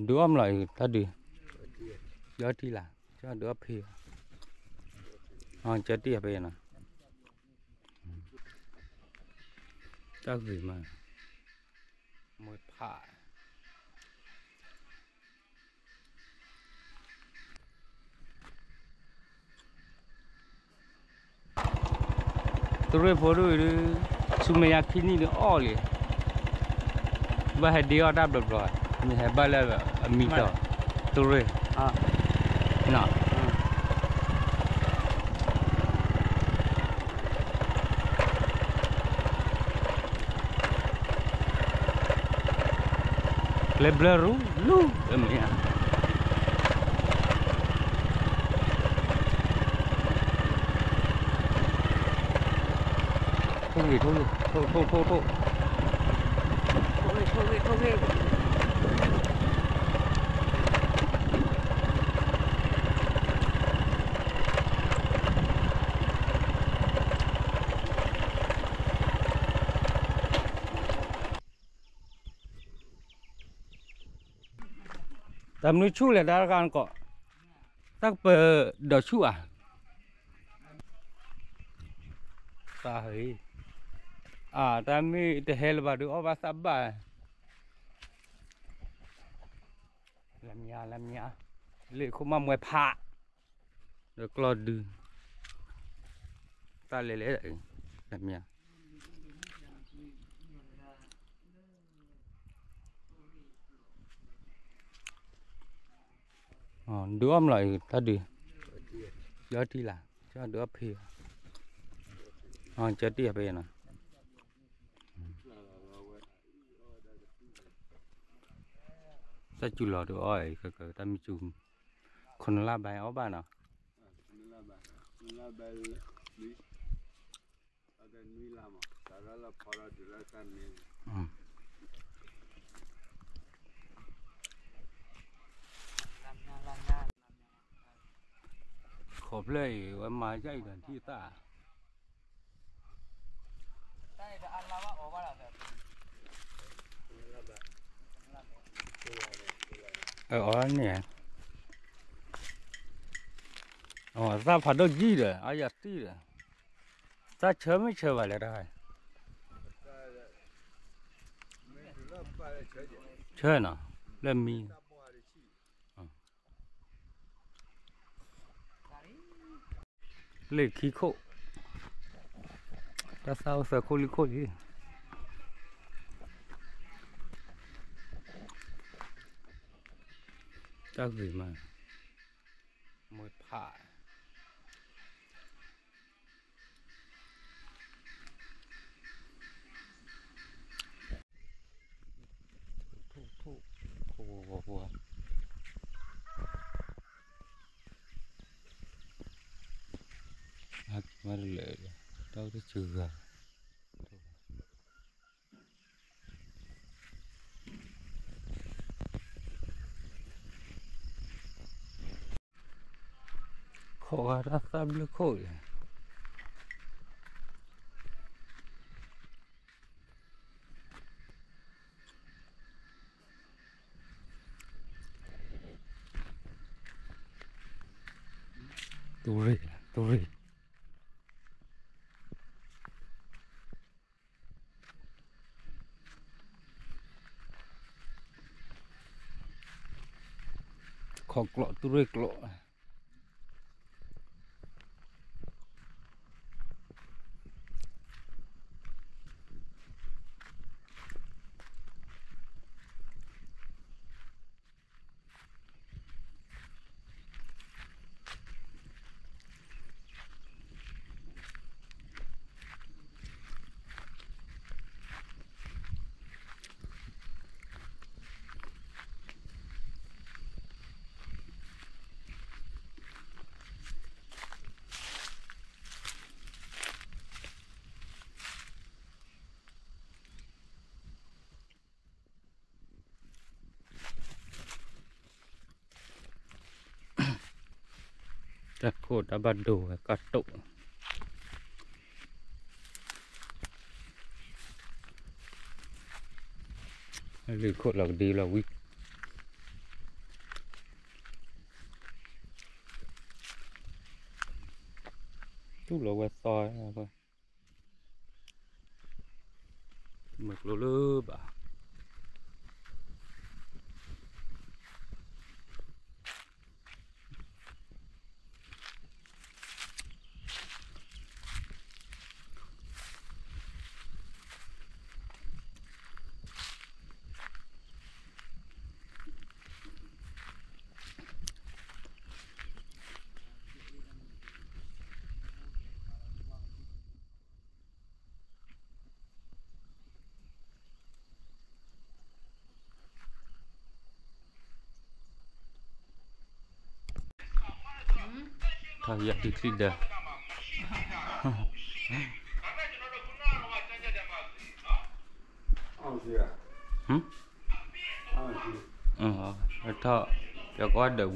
đứa âm lại ta đi giờ đi là cho đứa phi chết đi về nè ta gửi mà mới phá tôi phải rồi sumaya kini nó oli và hai đứa đã được rồi mình hay bao là mít rồi tôi nè lebar lu ya thôi tầm núi chú là đã gan cọ tắc bờ đỏ chú à ta thấy ta mi để hel vào được ở sắp bà làm nhà lệ không mà ngoài phạ được lo đưa ta lấy lại làm nhà đứa âm lại ta đi giờ đi là cho đứa phi chết đi về nè ta chú lò được ơi cái ta mi chú con la bài áo bà nào khổ lây mà dây gần thi ta ở nè ra phải đâu gì rồi ai giờ tí rồi ta chờ mới chờ vào lại đây chờ nào lên mi lấy khí khô ta sao sợ khô đi ta gửi mà mới phá thu mà lệ đâu tới trừ rồi khổ ra sao biết khổ tôi khó cọ tôi cọ Các cô đã bắt đầu cắt tụ lì khổ là đi là quý chút lỗ quẹt soi thôi mực lỗ lơ bà thôi giờ đi đi đây thôi cho có đầu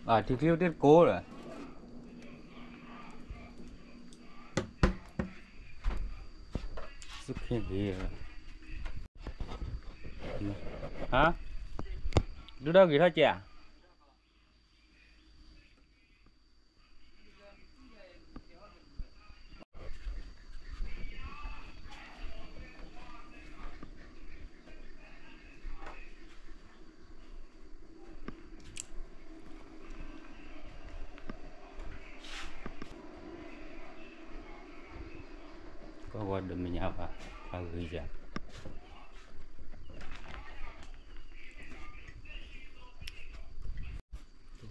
lại thì kêu tiết cố rồi sức hiện gì hả đứa đâu gì thôi chị à có qua được mình nhau và gửi ra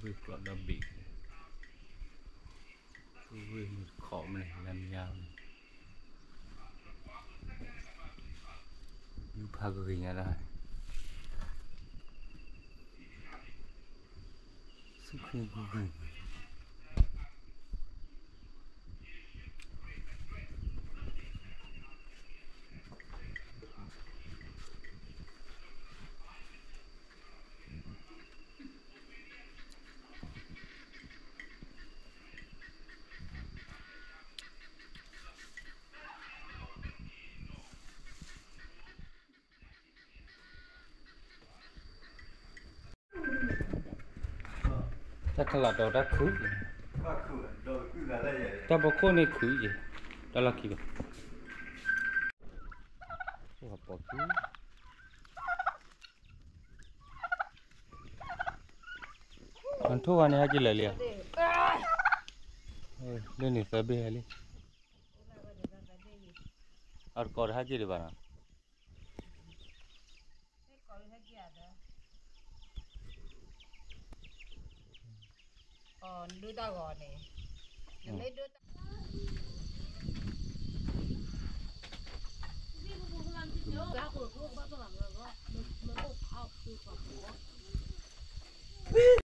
tôi có đã bị tôi khó này làm nhau như pha gửi ra đây sức khỏe gửi chắc là đồ đã khử ta bảo cô này khử gì đó là gì vậy bỏ khử còn thuốc anh hay chỉ lấy liền lên này phải bê lên और कौन है जी बना đưa ta gọi này lấy đưa ta